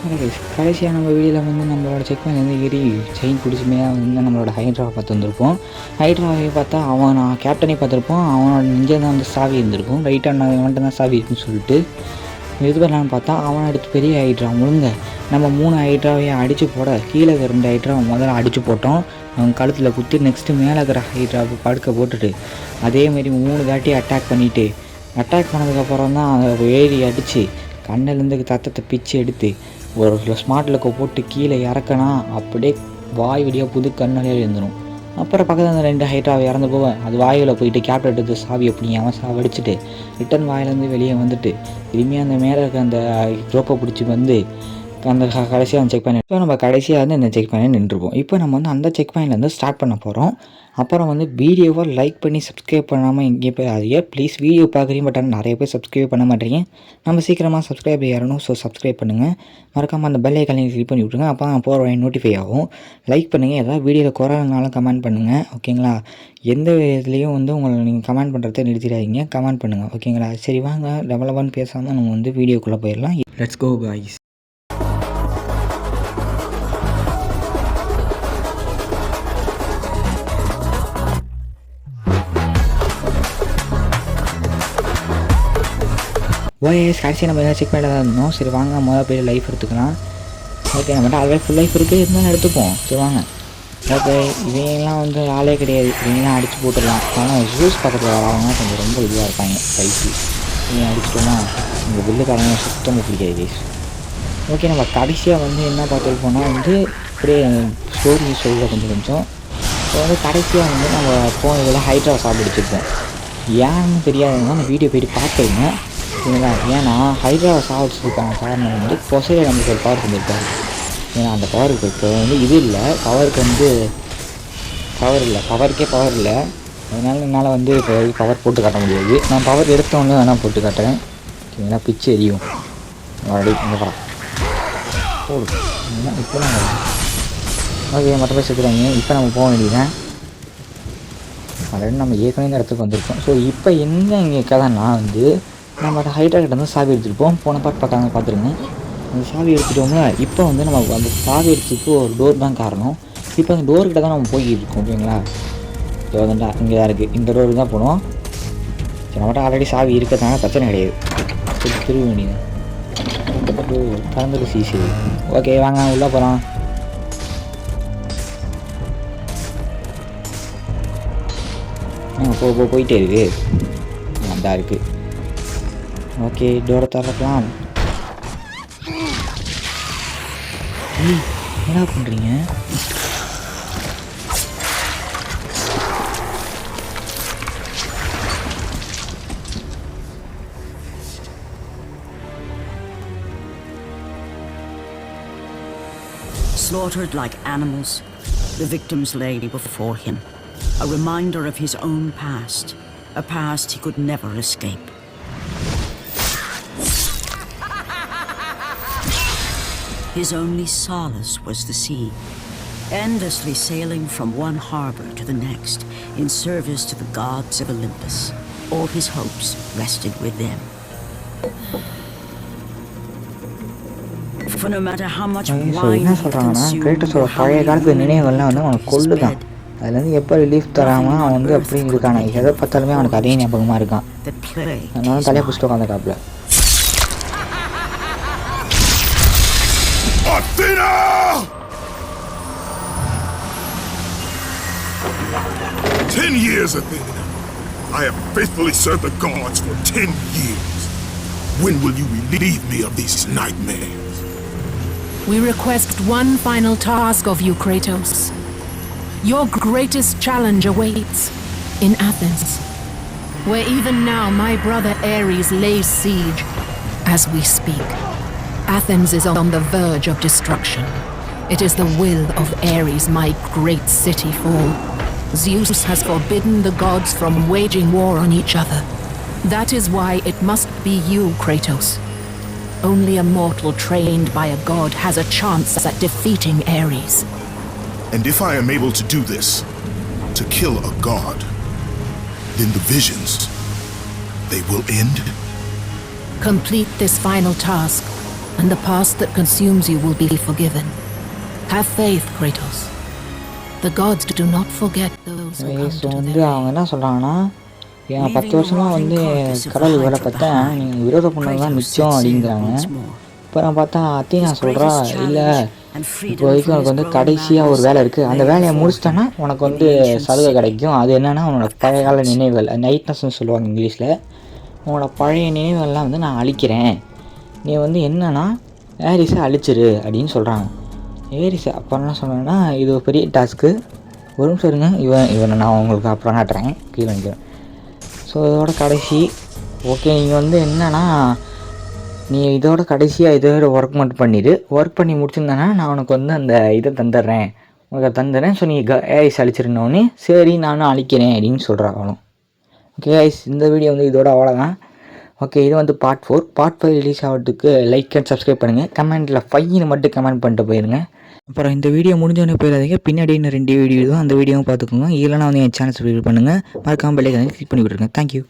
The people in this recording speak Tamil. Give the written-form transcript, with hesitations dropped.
கடைசியாக நம்ம வீடியோவில் வந்து நம்மளோட செக் பண்ணி வந்து ஏறி செயின் பிடிச்சிமே வந்து நம்மளோட ஹைட்ராவை பார்த்து வந்திருப்போம். ஹைட்ராவை பார்த்தா அவன் கேப்டனே பார்த்துருப்போம். அவனோட நெஞ்சே தான் வந்து சாவி இருந்திருக்கும். ரைட்டாக அவன்கிட்ட தான் சாவி இருக்குன்னு சொல்லிட்டு இது பண்ணலான்னு பார்த்தா அவனை அடுத்து பெரிய ஹைட்ரா முழுங்க நம்ம 3 ஹைட்ராவையும் அடித்து போட கீழே 2 ஹைட்ராவை முதல்ல அடித்து போட்டோம். அவன் கழுத்தில் குத்தி நெக்ஸ்ட்டு மேலே இருக்கிற ஹைட்ராவை படுக்க போட்டுட்டு அதேமாரி 3 தாட்டி அட்டாக் பண்ணிவிட்டு அட்டாக் பண்ணதுக்கப்புறம் தான் அதை ஏறி அடித்து கண்ணிலேருந்து தத்தத்தை பிச்சு எடுத்து ஒரு ஸ்மார்ட் லுக்கை போட்டு கீழே இறக்கனா அப்படியே வாய் வழியாக புது கண்ணாலே இருந்துடும். அப்புறம் பக்கத்தில் அந்த 2 ஹைட்ராவை இறந்து போவேன். அது வாயில் போயிட்டு கேப்டன் எடுத்து சாவி அப்படி அவன் சாவடிச்சுட்டு ரிட்டன் வாயிலேருந்து வெளியே வந்துட்டு திரும்பியும் அந்த மேலே இருக்க அந்த ரோப்பை பிடிச்சி வந்து அந்த கடைசியாக அந்த செக் பாயிண்ட் இப்போ நம்ம கடைசியாக வந்து இந்த செக் பாயிண்ட் நின்றுப்போம். இப்போ நம்ம வந்து அந்த செக் பாயிண்ட்லேருந்து ஸ்டார்ட் பண்ண போகிறோம். அப்புறம் வந்து வீடியோவை லைக் பண்ணி சப்ஸ்கிரைப் பண்ணாமல் இங்கே போய் அதையே ப்ளீஸ் வீடியோ பார்க்குறீங்க பட் ஆனால் நிறைய பேர் சப்ஸ்கிரைப் பண்ண மாட்டேங்க. நம்ம சீக்கிரமாக சப்ஸ்கிரைப் ஏறணும். ஸோ சப்ஸ்கிரைப் பண்ணுங்கள். மறக்காமல் அந்த பெல் ஐக்கானை கிளிக் பண்ணி விட்ருங்க. அப்போ தான் போகிற நோட்டிஃபை ஆகும். லைக் பண்ணுங்கள். ஏதாவது வீடியோவில் குறைனாலும் கமெண்ட் பண்ணுங்கள். ஓகேங்களா? எந்த இதுலேயும் வந்து உங்களை நீங்கள் கமெண்ட் பண்ணுறத நிறுத்திடாதீங்க. கமெண்ட் பண்ணுங்கள். ஓகேங்களா? சரி வாங்க டெவலப்பான்னு பேசாமல் நம்ம வந்து வீடியோக்குள்ளே போயிடலாம். Let's go guys. ஓஎஸ் கடைசியாக நம்ம எதாவது செக் பண்ணி தான் இருந்தோம். சரி வாங்க முதல்ல போய் லைஃப் எடுத்துக்கலாம். ஓகே நம்மகிட்ட அதுவே ஃபுல் லைஃப் இருக்குது இருந்தாலும் எடுத்துப்போம். சரி வாங்க. ஓகே இவங்கெல்லாம் வந்து ஆளே கிடையாது. இவங்கெல்லாம் அடித்து போட்டுடலாம். ஆனால் ஜூஸ் பக்கத்தில் வரவங்க கொஞ்சம் ரொம்ப இதுவாக இருப்பாங்க. ஸ்பைசி இவங்க அடிச்சிட்டோம்னா இந்த பில்லுக்காரங்க சுத்தமாக பிடிக்காது கைஸ். ஓகே நம்ம கடைசியாக வந்து என்ன பார்த்துருப்போம்னா வந்து இப்படியே ஸ்டோரி சொல்ல கொஞ்சம் இப்போ வந்து கடைசியாக வந்து நம்ம போனதில் ஹைட்ரா சாப்பிடுச்சிருப்போம். ஏன்னு தெரியாதவங்க அந்த வீடியோ போய்ட்டு பார்த்துருங்க. சரிங்களா? ஏன்னா ஹைட்ராவை சாப்பிட்றதுக்கான காரணம் வந்து பொசையை நம்மளுக்கு ஒரு பவர் பண்ணியிருக்காரு. ஏன்னா அந்த பவருக்கு இப்போ வந்து இது இல்லை, பவருக்கு வந்து பவருக்கே பவர் இல்லை. அதனால் என்னால் வந்து இப்போ பவர் போட்டு காட்ட முடியாது. நான் பவர் எடுத்தவொன்னே வேணால் போட்டு காட்டுறேன். சரிங்களா? பிச்சு எரியும் மறுபடியும் இந்த படம் போடு இப்போ நாங்கள் ஓகே மற்ற பேர் சேர்த்துறாங்க. இப்போ நம்ம போக வேண்டியதுதான். ஆல்ரெடி நம்ம ஏற்கனவே இந்த இடத்துக்கு வந்திருக்கோம். ஸோ இப்போ எங்கே இங்கே கதைன்னா வந்து நம்ம அந்த ஹைட்ரா கிட்ட வந்து சாவி எடுத்துகிட்டு போன பார்த்தாங்க பார்த்துருங்க. அந்த சாவி எடுத்துட்டோம்னா இப்போ வந்து நம்ம அந்த சாவி எடுத்துக்கு ஒரு டோர் தான் காரணம். இப்போ அந்த டோர்கிட்ட தான் நம்ம போய்கிட்டு இருக்கோம். ஓகேங்களா? இப்போ வந்துட்டா இங்கே தான் இருக்குது. இந்த டோருக்கு தான் போகணும். சரி நம்மகிட்ட ஆல்ரெடி சாவி இருக்கிறதுனால பிரச்சனை கிடையாது. சரி திரும்ப வேண்டியது திறந்துட்டு சீசி. ஓகே வாங்க உள்ளே போகலாம். போயிட்டே இருக்கு. நல்லா இருக்குது. ஓகே டோரை திறக்கலாம். என்ன பண்ணுறீங்க? Slaughtered like animals, the victims lay before him, a reminder of his own past, a past he could never escape. His only solace was the sea, endlessly sailing from one harbor to the next in service to the gods of Olympus. All his hopes rested with them. For no matter how much wine he consumed or how many sped, அதுலேருந்து எப்போ ரிலீஃப் தராமல் அவன் வந்து அப்படி இருக்கான எதை பார்த்தாலுமே அவனுக்கு அதே ஞாபகமாக இருக்கான். அதனால தலையை பிடிச்சிட்டு உட்காந்துருக்காப்புல. Athena! 10 years, Athena. I have faithfully served the gods for 10 years. When will you relieve me of these nightmares? We request one final task of you, Kratos. Your greatest challenge awaits in Athens, where even now my brother Ares lays siege as we speak. Athens is on the verge of destruction. It is the will of Ares my great city fall. Zeus has forbidden the gods from waging war on each other. That is why it must be you, Kratos. Only a mortal trained by a god has a chance at defeating Ares. And if I am able to do this, to kill a god, then the visions, they will end? Complete this final task, and the past that consumes you will be forgiven. Have faith, Kratos. The gods do not forget those who come so to வந்து their அவங்க aid. என்ன சொல்கிறாங்கன்னா ஏன் 10 வருஷமாக வந்து கடவுள் வேலை பார்த்தா நீங்கள் விரோதம் பண்ணது தான் மிச்சம் அப்படிங்கிறாங்க. அப்புறம் பார்த்தா அத்தீனா சொல்கிறா இல்லை இப்போ வரைக்கும் உனக்கு வந்து கடைசியாக ஒரு வேலை இருக்குது, அந்த வேலையை முடிச்சிட்டேன்னா உனக்கு வந்து சலுகை கிடைக்கும். அது என்னென்னா உன்னோட பழைய கால நினைவுகள், நைட்னஸ்ன்னு சொல்லுவாங்க இங்கிலீஷில். உன்னோட பழைய நினைவுகள்லாம் வந்து நான் அழிக்கிறேன், நீ வந்து என்னன்னா ஏரிஸை அழிச்சிரு அப்படின்னு சொல்கிறாங்க. ஏரிஸை அப்புறம் என்ன சொன்னேன்னா இது ஒரு பெரிய டாஸ்க்கு, ஒரு நிமிஷம் இருங்க, இவனை நான் உங்களுக்கு அப்புறம் காட்டுறேன், கீழே நிற்கிறேன். ஸோ இதோட கடைசி ஓகே, நீங்கள் வந்து என்னன்னா நீ இதோட கடைசியாக இதோட ஒர்க் மட்டும் பண்ணிவிடு, ஒர்க் பண்ணி முடிச்சிருந்தேன்னா நான் உனக்கு வந்து அந்த இதை தந்துடுறேன், உனக்கு தந்துடுறேன். ஸோ நீ ஏரிஸ் அழிச்சிருந்தோடனே சரி நானும் அழிக்கிறேன் அப்படின்னு சொல்கிறாங்க அவனும். ஓகே ஐஸ், இந்த வீடியோ வந்து இதோட அவ்வளோதான். ஓகே, இது வந்து பார்ட் 4. பார்ட் 5 ரிலீஸ் ஆகிறதுக்கு லைக் அண்ட் சப்ஸ்கிரைப் பண்ணுங்கள். கமெண்ட்டில் 5ன்னு மட்டும் கமெண்ட் பண்ணிட்டு போயிருங்க. அப்புறம் இந்த வீடியோ முடிஞ்சோடனே போயிடாதீங்க, பின்னாடி இன்னும் 2 வீடியோ தான், அந்த வீடியோவும் பார்த்துக்கோங்க. இல்லைனா வந்து என் சேனல் சப்ஸ்கிரைப் பண்ணுங்கள், மறக்காமல் பெல் ஐகானை கிளிக் பண்ணி விட்டுருங்க. தேங்க்யூ.